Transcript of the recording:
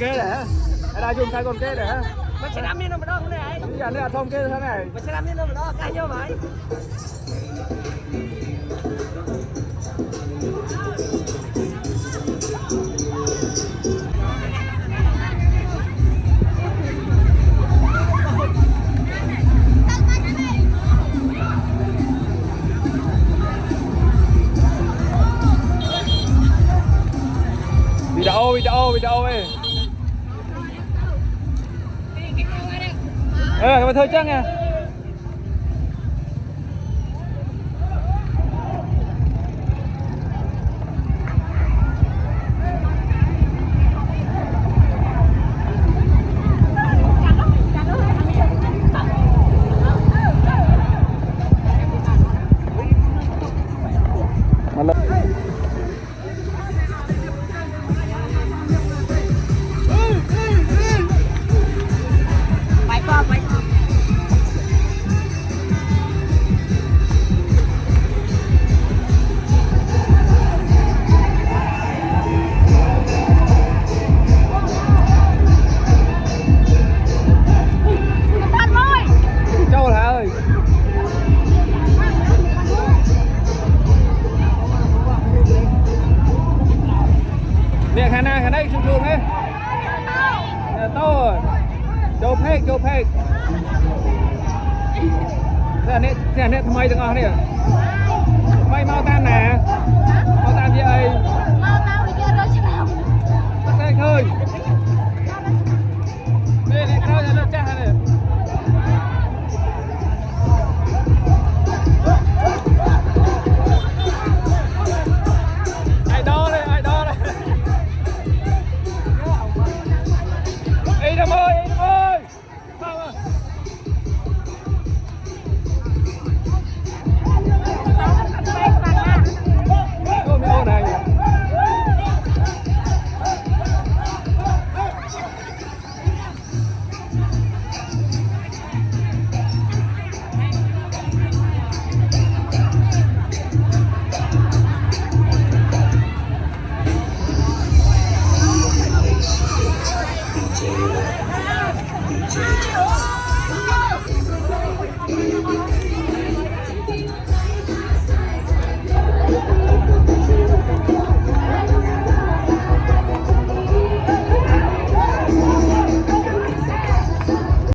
kế đấy đã dùng sai con kế đấy Mình sẽ làm đi nó mà đó cái này. bây giờ nó xong kế thế này Mình sẽ làm đi nó mà đó cái nhau vậy. video ấy các bạn thôi chắc nha này chung chung ấy to châu phê thế này thay từng ngon này mày mau tan nè mau tan gì ấy bắt tay khơi đây này khơi nó chắc này ai đo đây Idam ơi Romeo này DJ